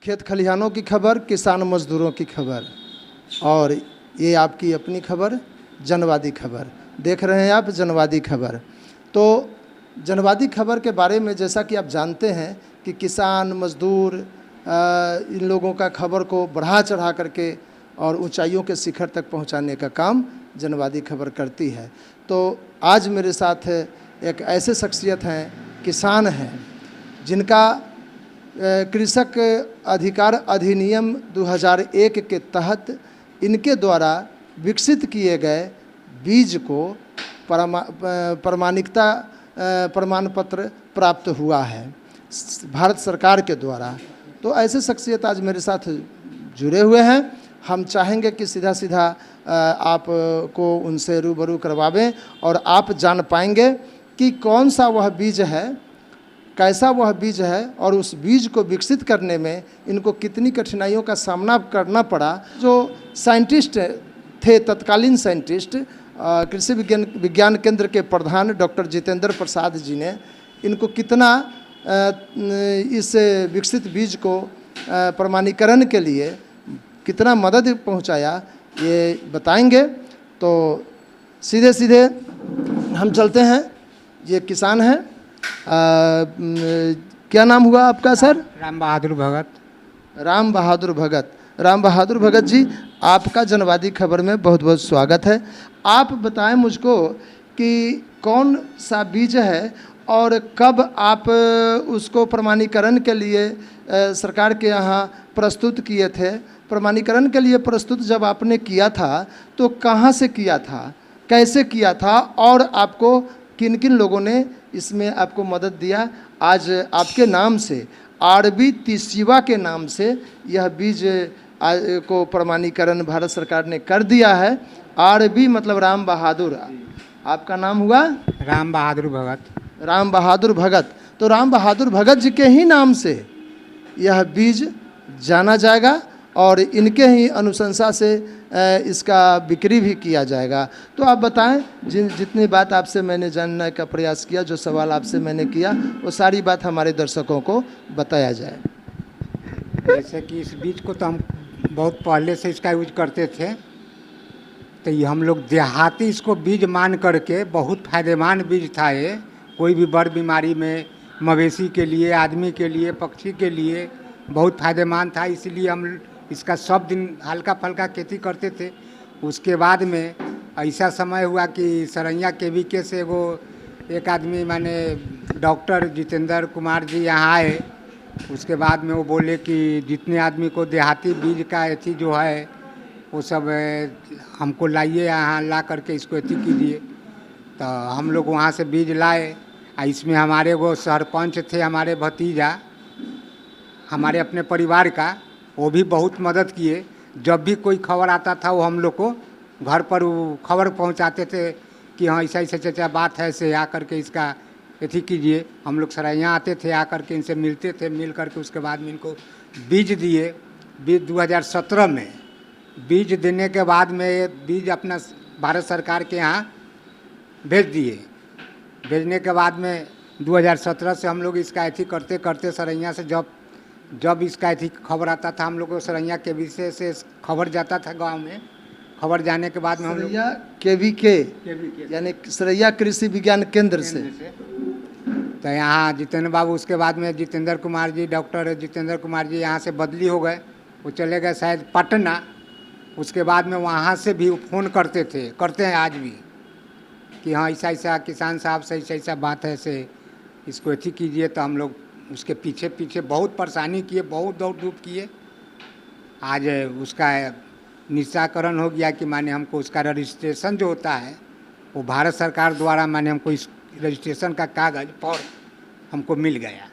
खेत खलिहानों की खबर, किसान मजदूरों की खबर, और ये आपकी अपनी खबर जनवादी खबर देख रहे हैं आप। जनवादी खबर, तो जनवादी खबर के बारे में जैसा कि आप जानते हैं कि किसान मजदूर इन लोगों का खबर को बढ़ा चढ़ा करके और ऊंचाइयों के शिखर तक पहुंचाने का काम जनवादी खबर करती है। तो आज मेरे साथ एक ऐसे शख्सियत हैं, किसान हैं, जिनका कृषक अधिकार अधिनियम 2001 के तहत इनके द्वारा विकसित किए गए बीज को प्रमाणिकता प्रमाण पत्र प्राप्त हुआ है भारत सरकार के द्वारा। तो ऐसे शख्सियत आज मेरे साथ जुड़े हुए हैं। हम चाहेंगे कि सीधा सीधा आप को उनसे रूबरू करवावें और आप जान पाएंगे कि कौन सा वह बीज है, कैसा वह बीज है, और उस बीज को विकसित करने में इनको कितनी कठिनाइयों का सामना करना पड़ा। जो साइंटिस्ट थे, तत्कालीन साइंटिस्ट, कृषि विज्ञान केंद्र के प्रधान डॉक्टर जितेंद्र प्रसाद जी ने इनको कितना इस विकसित बीज को प्रमाणीकरण के लिए कितना मदद पहुंचाया, ये बताएंगे। तो सीधे सीधे हम चलते हैं। ये किसान हैं, क्या नाम हुआ आपका सर? राम बहादुर भगत। राम बहादुर भगत। राम बहादुर भगत जी, आपका जनवादी खबर में बहुत बहुत स्वागत है। आप बताएं मुझको कि कौन सा बीज है और कब आप उसको प्रमाणीकरण के लिए सरकार के यहाँ प्रस्तुत किए थे। प्रमाणीकरण के लिए प्रस्तुत जब आपने किया था तो कहाँ से किया था, कैसे किया था, और आपको किन किन लोगों ने इसमें आपको मदद दिया। आज आपके नाम से, आरबी तिशिवा के नाम से यह बीज को प्रमाणीकरण भारत सरकार ने कर दिया है। आरबी मतलब राम बहादुर, आपका नाम हुआ राम बहादुर भगत। राम बहादुर भगत। तो राम बहादुर भगत जी के ही नाम से यह बीज जाना जाएगा और इनके ही अनुशंसा से इसका बिक्री भी किया जाएगा। तो आप बताएं, जितनी बात आपसे मैंने जानने का प्रयास किया, जो सवाल आपसे मैंने किया, वो सारी बात हमारे दर्शकों को बताया जाए। जैसे कि इस बीज को तो हम बहुत पहले से इसका यूज करते थे, तो ये हम लोग देहाती इसको बीज मान करके, बहुत फायदेमंद बीज था ये। कोई भी बड़ बीमारी में मवेशी के लिए, आदमी के लिए, पक्षी के लिए बहुत फायदेमंद था। इसलिए हम इसका सब दिन हल्का फल्का खेती करते थे। उसके बाद में ऐसा समय हुआ कि सरैया केवीके से वो एक आदमी माने डॉक्टर जितेंद्र कुमार जी यहाँ आए। उसके बाद में वो बोले कि जितने आदमी को देहाती बीज का एथी जो है वो सब हमको लाइए, यहाँ ला करके इसको एथी कीजिए। तो हम लोग वहाँ से बीज लाए। इसमें हमारे वो सरपंच थे, हमारे भतीजा, हमारे अपने परिवार का, वो भी बहुत मदद किए। जब भी कोई खबर आता था वो हम लोग को घर पर वो खबर पहुंचाते थे कि हाँ ऐसा ऐसा चाचा बात है, से आ करके इसका एथी कीजिए। हम लोग सराइयाँ आते थे, आ करके इनसे मिलते थे, मिल करके उसके बाद में इनको बीज दिए। बीज 2017 में बीज देने के बाद में बीज अपना भारत सरकार के यहाँ भेज दिए। भेजने के बाद में 2017 से हम लोग इसका एथी करते करते सरैया से जब इसका एथी खबर आता था, हम लोग को सरैया के विषय से खबर जाता था गांव में। खबर जाने के बाद में हम लोग केवीके यानी सरैया कृषि विज्ञान केंद्र से तो यहाँ जितेंद्र बाबू, उसके बाद में जितेंद्र कुमार जी, डॉक्टर जितेंद्र कुमार जी यहाँ से बदली हो गए, वो चले गए शायद पटना। उसके बाद में वहाँ से भी फ़ोन करते थे, करते हैं आज भी, कि हाँ ऐसा ऐसा किसान साहब से ऐसा ऐसा बात है, से इसको एथी कीजिए। तो हम लोग उसके पीछे पीछे बहुत परेशानी किए, बहुत दौड़ धूप किए। आज उसका निश्चाकरण हो गया कि माने हमको उसका रजिस्ट्रेशन जो होता है वो भारत सरकार द्वारा माने हमको इस रजिस्ट्रेशन का कागज़ पर हमको मिल गया।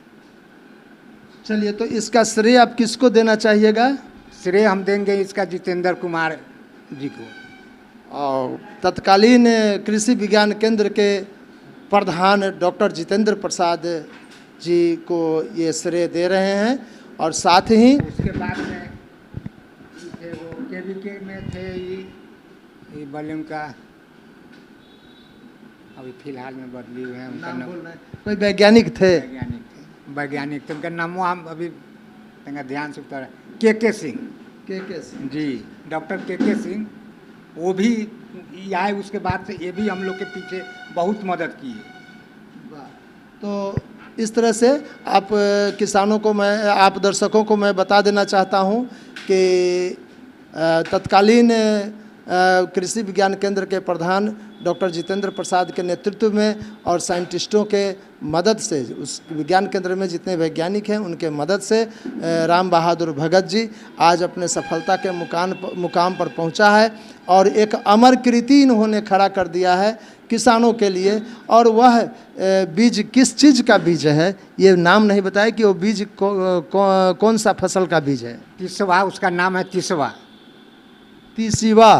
चलिए, तो इसका श्रेय आप किसको देना चाहिएगा? श्रेय हम देंगे इसका जितेंद्र कुमार जी को, और तत्कालीन कृषि विज्ञान केंद्र के प्रधान डॉक्टर जितेंद्र प्रसाद जी को ये श्रेय दे रहे हैं। और साथ ही उसके बाद में थे वो केवीके में थे ये बलम का, अभी फिलहाल में बदली हुए हैं, उनका नाम कोई वैज्ञानिक थे, वैज्ञानिक थे उनका नाम हम अभी तंगा ध्यान से उत्तर के सिंह के जी, डॉक्टर के सिंह, वो भी ये आए उसके बाद से ये भी हम लोग के पीछे बहुत मदद की है। तो इस तरह से आप किसानों को मैं, आप दर्शकों को मैं बता देना चाहता हूं कि तत्कालीन कृषि विज्ञान केंद्र के प्रधान डॉक्टर जितेंद्र प्रसाद के नेतृत्व में और साइंटिस्टों के मदद से, उस विज्ञान केंद्र में जितने वैज्ञानिक हैं उनके मदद से राम बहादुर भगत जी आज अपने सफलता के मुकाम पर पहुंचा है और एक अमर कृति इन्होंने खड़ा कर दिया है किसानों के लिए। और वह बीज किस चीज़ का बीज है ये नाम नहीं बताया कि वो बीज कौन सा फसल का बीज है। तीसवा, उसका नाम है तीसवा। तीसवा,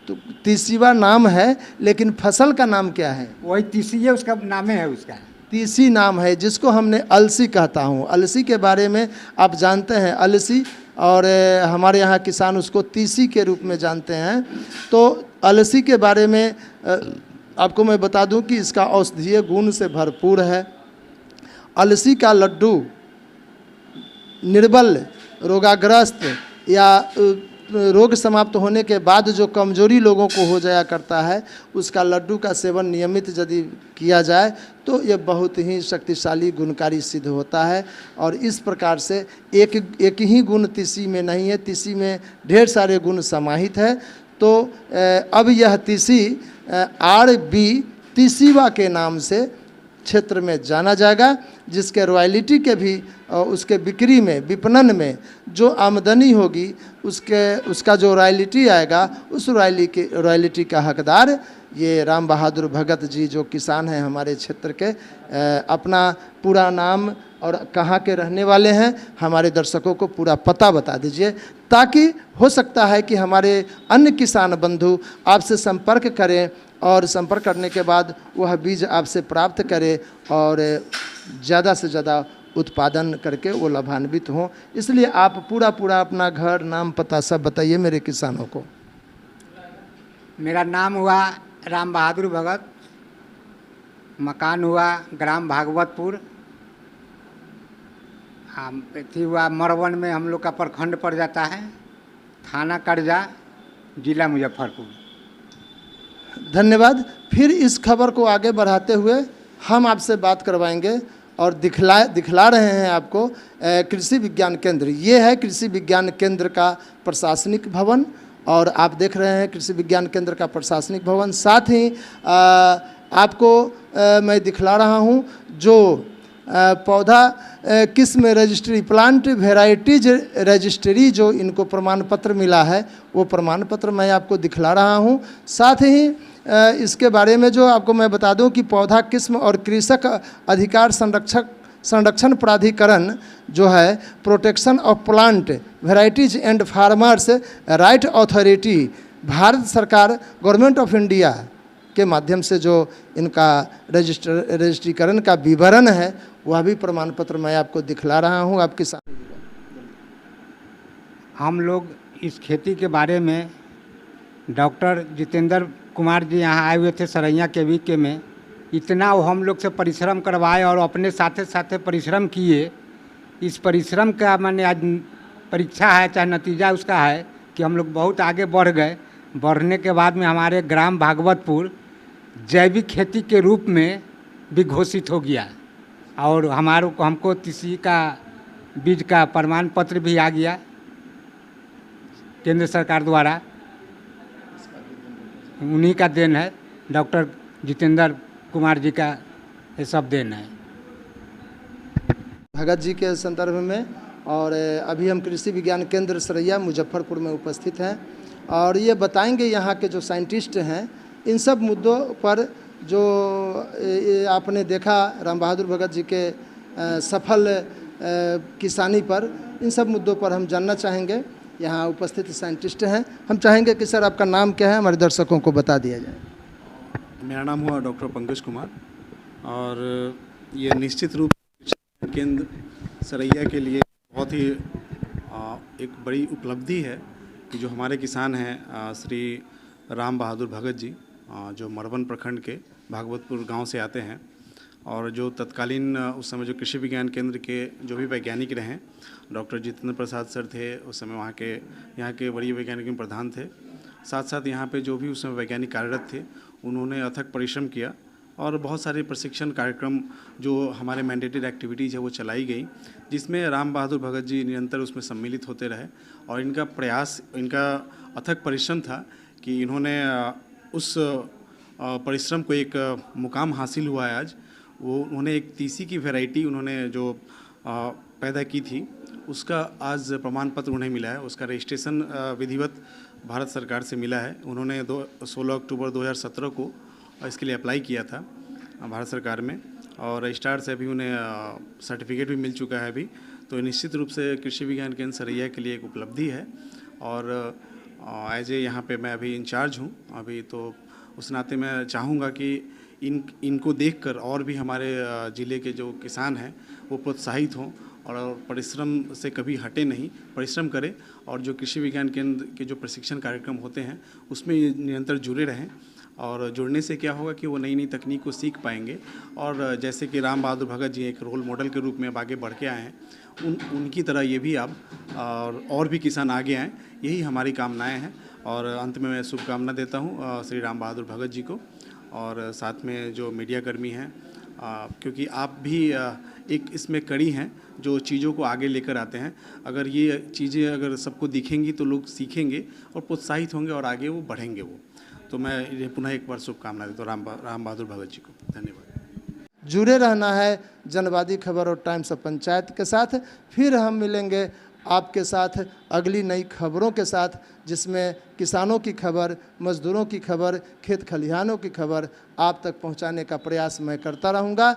तो तीसवा नाम है, लेकिन फसल का नाम क्या है? वही तीसी है, उसका नाम है उसका तीसी नाम है, जिसको हमने अलसी कहता हूँ। अलसी के बारे में आप जानते हैं, अलसी, और हमारे यहाँ किसान उसको तीसी के रूप में जानते हैं। तो अलसी के बारे में आपको मैं बता दूं कि इसका औषधीय गुण से भरपूर है। अलसी का लड्डू निर्बल, रोगाग्रस्त या रोग समाप्त होने के बाद जो कमजोरी लोगों को हो जाया करता है, उसका लड्डू का सेवन नियमित यदि किया जाए तो ये बहुत ही शक्तिशाली गुणकारी सिद्ध होता है। और इस प्रकार से एक ही गुण तीसी में नहीं है, तीसी में ढेर सारे गुण समाहित है। तो अब यह तीसी RB तीसीवा के नाम से क्षेत्र में जाना जाएगा, जिसके रॉयल्टी के भी उसके बिक्री में, विपणन में जो आमदनी होगी उसका जो रॉयल्टी आएगा, उस रॉयल्टी का हकदार ये राम बहादुर भगत जी जो किसान हैं हमारे क्षेत्र के। अपना पूरा नाम और कहाँ के रहने वाले हैं हमारे दर्शकों को पूरा पता बता दीजिए, ताकि हो सकता है कि हमारे अन्य किसान बंधु आपसे संपर्क करें और संपर्क करने के बाद वह बीज आपसे प्राप्त करें और ज़्यादा से ज़्यादा उत्पादन करके वो लाभान्वित हों। इसलिए आप पूरा अपना घर, नाम, पता सब बताइए मेरे किसानों को। मेरा नाम हुआ राम बहादुर भगत, मकान हुआ ग्राम भागवतपुर, थी हुआ मरवन में, हम लोग का प्रखंड पड़ जाता है, थाना करजा, जिला मुजफ्फरपुर। धन्यवाद। फिर इस खबर को आगे बढ़ाते हुए हम आपसे बात करवाएंगे और दिखला रहे हैं आपको कृषि विज्ञान केंद्र। ये है कृषि विज्ञान केंद्र का प्रशासनिक भवन, और आप देख रहे हैं कृषि विज्ञान केंद्र का प्रशासनिक भवन। साथ ही आपको मैं दिखला रहा हूँ जो पौधा किस्म रजिस्ट्री, प्लांट वेराइटीज रजिस्ट्री जो इनको प्रमाण पत्र मिला है, वो प्रमाण पत्र मैं आपको दिखला रहा हूँ। साथ ही इसके बारे में जो आपको मैं बता दूं कि पौधा किस्म और कृषक अधिकार संरक्षण प्राधिकरण जो है, protection of plant varieties and farmers right authority, Bharat सरकार गवर्नमेंट ऑफ इंडिया के माध्यम से जो इनका रजिस्ट्रीकरण का विवरण है, वह भी प्रमाण पत्र मैं आपको दिखला रहा हूं। आपके साथ हम लोग इस खेती के बारे में डॉक्टर जितेंद्र कुमार जी यहाँ आए हुए थे सरैया के वीके में, इतना वो हम लोग से परिश्रम करवाए और अपने साथे साथे परिश्रम किए। इस परिश्रम का मैंने आज परीक्षा है, चाहे नतीजा उसका है कि हम लोग बहुत आगे बढ़ गए। बढ़ने के बाद में हमारे ग्राम भागवतपुर जैविक खेती के रूप में भी घोषित हो गया और हमको तीसी का बीज का प्रमाण पत्र भी आ गया केंद्र सरकार द्वारा। उन्हीं का देन है, डॉक्टर जितेंद्र कुमार जी का ये सब देन है भगत जी के संदर्भ में। और अभी हम कृषि विज्ञान केंद्र सरैया मुजफ्फरपुर में उपस्थित हैं और ये बताएंगे यहाँ के जो साइंटिस्ट हैं इन सब मुद्दों पर जो आपने देखा राम बहादुर भगत जी के सफल किसानी पर, इन सब मुद्दों पर हम जानना चाहेंगे। यहाँ उपस्थित साइंटिस्ट हैं, हम चाहेंगे कि सर आपका नाम क्या है, हमारे दर्शकों को बता दिया जाए। मेरा नाम हुआ डॉक्टर पंकज कुमार और ये निश्चित रूप से केंद्र सरैया के लिए बहुत ही एक बड़ी उपलब्धि है कि जो हमारे किसान हैं श्री राम बहादुर भगत जी जो मरवन प्रखंड के भागवतपुर गांव से आते हैं और जो तत्कालीन उस समय जो कृषि विज्ञान केंद्र के जो भी वैज्ञानिक रहे, डॉक्टर जितेंद्र प्रसाद सर थे उस समय वहाँ के, यहाँ के वरीय वैज्ञानिक में प्रधान थे। साथ साथ यहाँ पे जो भी उस समय वैज्ञानिक कार्यरत थे उन्होंने अथक परिश्रम किया और बहुत सारे प्रशिक्षण कार्यक्रम जो हमारे मैंडेटेड एक्टिविटीज़ है वो चलाई गई, जिसमें राम बहादुर भगत जी निरंतर उसमें सम्मिलित होते रहे। और इनका प्रयास, इनका अथक परिश्रम था कि इन्होंने उस परिश्रम को एक मुकाम हासिल हुआ है आज। वो उन्होंने एक तीसी की वैरायटी उन्होंने जो पैदा की थी उसका आज प्रमाण पत्र उन्हें मिला है, उसका रजिस्ट्रेशन विधिवत भारत सरकार से मिला है। उन्होंने 16 अक्टूबर 2017 को इसके लिए अप्लाई किया था भारत सरकार में और रजिस्ट्रार से अभी उन्हें सर्टिफिकेट भी मिल चुका है अभी। तो निश्चित रूप से कृषि विज्ञान केंद्र सरैया के लिए एक उपलब्धि है और एज ए यहाँ पे मैं अभी इंचार्ज हूँ अभी, तो उस नाते मैं चाहूँगा कि इनको देखकर और भी हमारे ज़िले के जो किसान हैं वो प्रोत्साहित हों और परिश्रम से कभी हटे नहीं, परिश्रम करें और जो कृषि विज्ञान केंद्र के जो प्रशिक्षण कार्यक्रम होते हैं उसमें निरंतर जुड़े रहें। और जुड़ने से क्या होगा कि वो नई नई तकनीक को सीख पाएंगे और जैसे कि राम बहादुर भगत जी एक रोल मॉडल के रूप में अब आगे बढ़ के आए हैं, उनकी तरह ये भी अब और भी किसान आगे आएँ, यही हमारी कामनाएं हैं। और अंत में मैं शुभकामना देता हूँ श्री राम बहादुर भगत जी को और साथ में जो मीडिया कर्मी हैं, क्योंकि आप भी एक इसमें कड़ी हैं जो चीज़ों को आगे लेकर आते हैं। अगर ये चीज़ें अगर सबको दिखेंगी तो लोग सीखेंगे और प्रोत्साहित होंगे और आगे वो बढ़ेंगे वो। तो मैं ये पुनः एक बार शुभकामना देता हूँ राम बहादुर भगत जी को। धन्यवाद। जुड़े रहना है जनवादी खबर और टाइम्स ऑफ पंचायत के साथ। फिर हम मिलेंगे आपके साथ अगली नई खबरों के साथ, जिसमें किसानों की खबर, मजदूरों की खबर, खेत खलिहानों की खबर आप तक पहुंचाने का प्रयास मैं करता रहूंगा।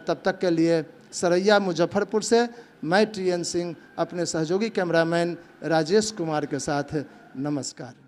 तब तक के लिए सरैया मुजफ्फरपुर से मैं TN सिंह अपने सहयोगी कैमरामैन राजेश कुमार के साथ नमस्कार।